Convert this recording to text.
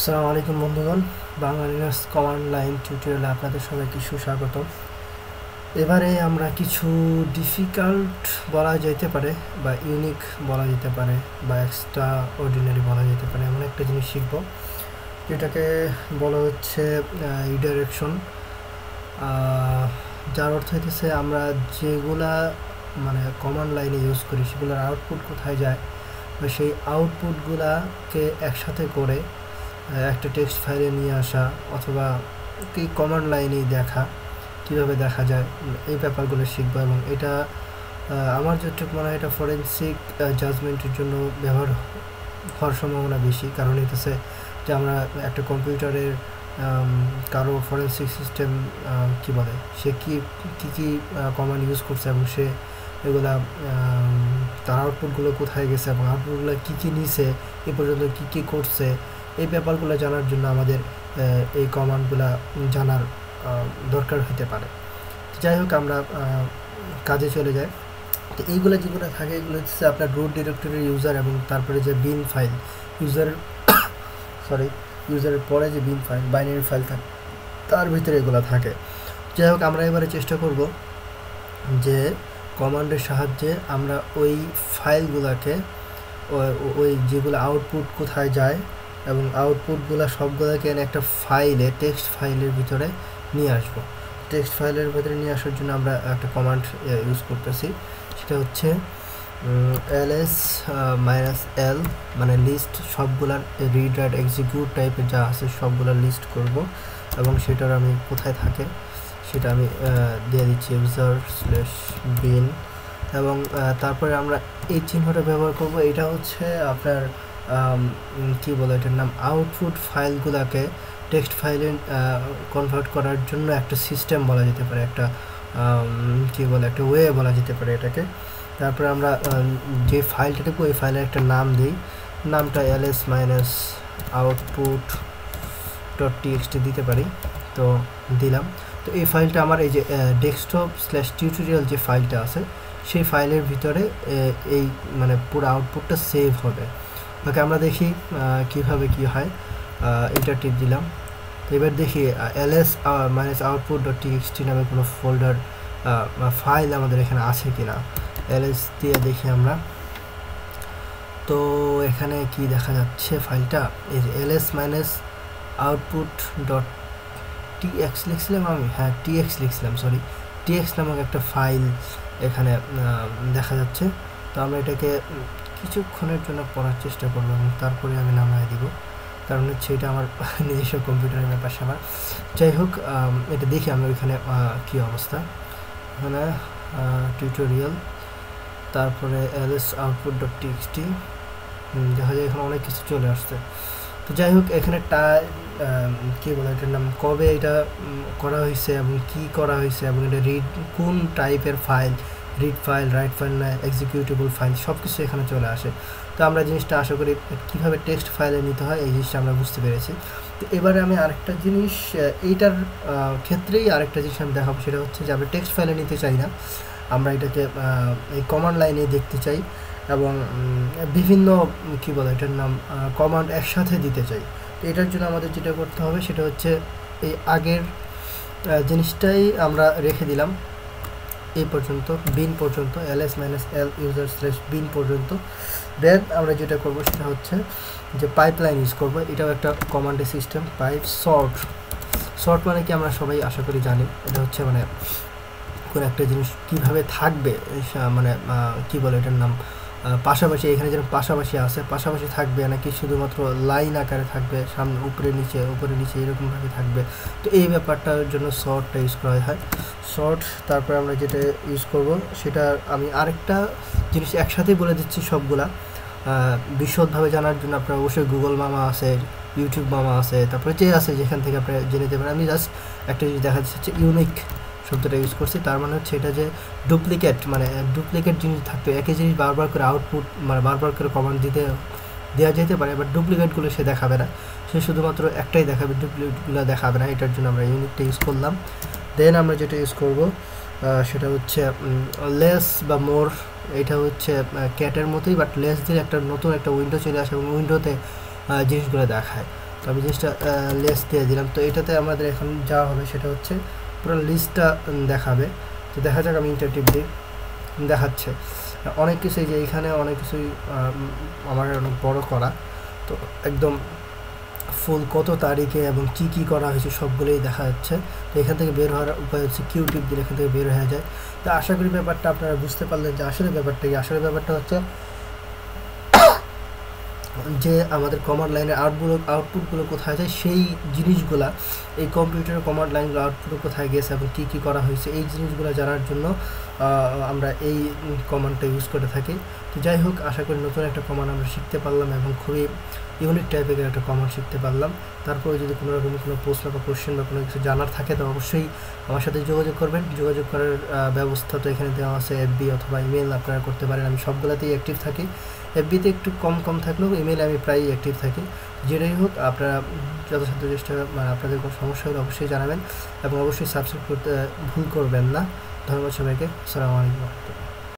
আসসালামু আলাইকুম বন্ধুগণ, বাংলা লিনাক্স কমান্ড লাইন টিউটোরিয়ালে আপনাদের সবাইকে সুস্বাগতম। এবারে আমরা কিছু ডিফিকাল্ট বলা যেতে পারে বা ইউনিক বলা যেতে পারে বা এক্সট্রা অর্ডিনারি বলা যেতে পারে এমন একটা জিনিস শিখব, যেটাকে বলা হচ্ছে রিডাইরেকশন। যার অর্থ হইতেছে আমরা যেগুলা কমান্ড লাইনে ইউজ করি সেগুলোর আউটপুট কোথায় যায় বা সেই আউটপুটগুলাকে একসাথে করে একটা টেক্সট ফাইলে নিয়ে আসা অথবা কি কমান্ড লাইনেই কীভাবে দেখা যায় এই ব্যাপারগুলো শিখবো। এবং এটা আমার যেটুকু মনে হয় এটা ফরেন্সিক জাজমেন্টের জন্য ব্যবহার হওয়ার সম্ভাবনা বেশি, কারণ হইতেছে যে আমরা একটা কম্পিউটারের কারো ফরেন্সিক সিস্টেম কি বলে সে কী কমান্ড ইউজ করছে এবং সে এগুলা তার আউটপুটগুলো কোথায় গেছে এবং আউটপুটগুলো কী নিছে এ পর্যন্ত কী করছে, এই ব্যাপারগুলো জানার জন্য আমাদের এই কমান্ডগুলো জানার দরকার হতে পারে। যাই হোক, আমরা কাজে চলে যাই। তো এইগুলো যেগুলো থাকে এগুলো হচ্ছে আপনার রুট ডিরেক্টরির ইউজার এবং তারপরে যে বিন ফাইল ইউজারের পরে যে বিন ফাইল বাইনারি ফাইল থাকে তার ভিতরে এগুলো থাকে। যাই হোক, আমরা এবারে চেষ্টা করব যে কমান্ডের সাহায্যে আমরা ওই ফাইলগুলোকে ওই যেগুলো আউটপুট কোথায় যায় এবং আউটপুটগুলো সবগুলোকে একটা ফাইলে টেক্সট ফাইলের ভিতরে নিয়ে আসবো। টেক্সট ফাইলের ভিতরে নিয়ে আসার জন্য আমরা একটা কমান্ড ইউজ করতেছি, সেটা হচ্ছে ls-l, মানে লিস্ট সবগুলার রিড রাইট এক্সিকিউট টাইপের যা আছে সবগুলা লিস্ট করব এবং সেটার আমি কোথায় থাকে সেটা আমি দিয়ে দিচ্ছি user/bin। এবং তারপরে আমরা এই চিহ্নটা ব্যবহার করব। এটা হচ্ছে আপনার কি বলে এটার নাম আউটপুট ফাইলগুলোকে টেক্সট ফাইলে কনভার্ট করার জন্য একটা সিস্টেম বলা যেতে পারে, একটা কি বলে একটা ওয়ে বলা যেতে পারে এটাকে। তারপরে আমরা যে ফাইলটা দেখবো ওই ফাইলের একটা নাম দিই, নামটা ls-output.txt দিতে পারি, তো দিলাম। তো এই ফাইলটা আমার এই যে ডেস্কটপ/টিউটোরিয়াল যে ফাইলটা আছে সেই ফাইলের ভিতরে এই পুরো আউটপুটটা সেভ হবে। ওকে, আমরা দেখি কিভাবে কি হয়। এন্টার টিপ দিলাম। তো এবার দেখি ls-output.txt নামে কোনো ফোল্ডার ফাইল আমাদের এখানে আছে কিনা। ls দিয়ে দেখি আমরা, তো এখানে কি দেখা যাচ্ছে ফাইলটা এই যে ls-output.tx লিখছিলাম আমি, হ্যাঁ tx লিখছিলাম, tx নামক একটা ফাইল এখানে দেখা যাচ্ছে। তো আমরা এটাকে কিছুক্ষণের জন্য পড়ার চেষ্টা করবো এবং তারপরে আমি নামায় দিব, কারণ হচ্ছে এটা আমার নিজস্ব কম্পিউটারের ব্যাপার স্যাপার। যাই হোক, এটা দেখি আমরা ওইখানে কী অবস্থা। এখানে টিউটোরিয়াল, তারপরে ls-output.txt, দেখা যায় এখানে অনেক কিছু চলে আসছে। তো যাই হোক, এখানে কী বলে এটার নাম, কবে এটা করা হয়েছে এবং কি করা হয়েছে এবং এটা কোন টাইপের file, read file, right file না এক্সিকিউটেবল ফাইল, সব কিছু এখানে চলে আসে। তো আমরা জিনিসটা আশা করি কীভাবে টেক্সট ফাইলে নিতে হয় এই জিনিসটা আমরা বুঝতে পেরেছি। তো এবারে আমি আরেকটা জিনিস এইটার ক্ষেত্রেই আরেকটা জিনিস আমি দেখাবো, সেটা হচ্ছে যে আমরা টেক্সট ফাইলে নিতে চাই না, আমরা এটাকে এই কমান্ড লাইনে দেখতে চাই এবং বিভিন্ন কি বলে এটার নাম কমান্ড একসাথে দিতে চাই। তো এটার জন্য আমাদের যেটা করতে হবে সেটা হচ্ছে এই আগের জিনিসটাই আমরা রেখে দিলাম এই পর্যন্ত, বিন পর্যন্ত, ls-l user/bin পর্যন্ত। দেন আমরা যেটা করব সেটা হচ্ছে যে পাইপলাইন ইউজ করব। এটাও একটা কমান্ডের সিস্টেম, পাইপ সর্ট মানে কি আমরা সবাই আশা করি জানি। এটা হচ্ছে কোনো একটা জিনিস কীভাবে থাকবে, কি বলে এটার নাম পাশাপাশি, এখানে যেন পাশাপাশি আছে, পাশাপাশি থাকবে নাকি শুধুমাত্র লাইন আকারে থাকবে, সামনে উপরে নিচে এরকমভাবে থাকবে। তো এই ব্যাপারটার জন্য সর্টটা ইউজ করা হয়। তারপরে আমরা যেটা ইউজ করব সেটা আমি আরেকটা জিনিস একসাথেই বলে দিচ্ছি সবগুলা বিশদভাবে জানার জন্য। আপনার অবশ্যই গুগল মামা আছে, ইউটিউব মামা আছে, তারপরে যে আছে যেখান থেকে আপনি জেনে যেতে পারেন। আমি জাস্ট একটা জিনিস দেখা যাচ্ছে ইউনিক শব্দটা ইউজ করছি, তার মানে হচ্ছে এটা যে ডুপ্লিকেট জিনিস থাকবে, একই জিনিস বারবার করে আউটপুট বারবার করে কমান্ড দেওয়া যেতে পারে, বাট ডুপ্লিকেটগুলো সে দেখাবে না, সে শুধুমাত্র একটাই দেখাবে, ডুপ্লিকেটগুলো দেখাবে না। এটার জন্য আমরা ইউনিকটা ইউজ করলাম। দেন আমরা যেটা ইউজ করব সেটা হচ্ছে লেস বা মোর। এটা হচ্ছে ক্যাটের মতোই, বাট লেস দিয়ে একটা নতুন একটা উইন্ডো চলে আসে এবং উইন্ডোতে জিনিসগুলো দেখায়। তো আমি জিনিসটা লেস দিয়ে দিলাম। তো এটাতে আমাদের এখন যা হবে সেটা হচ্ছে পুরো লিস্টটা দেখাবে। তো দেখা যাক, আমি ইন্টারটিভ দিই, দেখাচ্ছে অনেক কিছুই, যে এখানে অনেক কিছুই আমার অনেক বড় করা। তো একদম ফুল কত তারিখে এবং কি কি করা হয়েছে সবগুলোই দেখা যাচ্ছে। তো এখান থেকে বের হওয়ার উপায় হচ্ছে কিউ টিপ দিলে এখান থেকে বের হয়ে যায়। তো আশা করি ব্যাপারটা আপনারা বুঝতে পারলেন যে আসলে ব্যাপারটা কি। আসলে ব্যাপারটা হচ্ছে যে আমাদের কমান্ড লাইনের আউটপুটগুলো কোথায় যায়, সেই জিনিসগুলা এই কম্পিউটারের কমান্ড লাইনগুলো আউটপুট কোথায় গেছে এবং কী কী করা হয়েছে এই জিনিসগুলো জানার জন্য আমরা এই কমান্ডটা ইউজ করে থাকি। তো যাই হোক, আশা করি নতুন একটা কমান্ড আমরা শিখতে পারলাম এবং খুবই ইউনিক টাইপের একটা কমান্ড শিখতে পারলাম। তারপরে যদি কোনো রকম কোনো প্রশ্ন বা কোশ্চেন বা কোনো কিছু জানার থাকে তো অবশ্যই আমার সাথে যোগাযোগ করবেন। যোগাযোগ করার ব্যবস্থা তো এখানে দেওয়া আছে, এফবি অথবা ইমেল আপনারা করতে পারেন। আমি সবগুলোতেই অ্যাক্টিভ থাকি, এফবিতে একটু কম থাকলেও ইমেলে আমি প্রায়ই অ্যাক্টিভ থাকি। যেটাই হোক, আপনারা যথাসাধ্য চেষ্টা, মানে আপনাদের কোনো সমস্যা হলে অবশ্যই জানাবেন এবং অবশ্যই সাবস্ক্রাইব করতে ভুল করবেন না। ধন্যবাদ সবাইকে। আসসালামু আলাইকুম।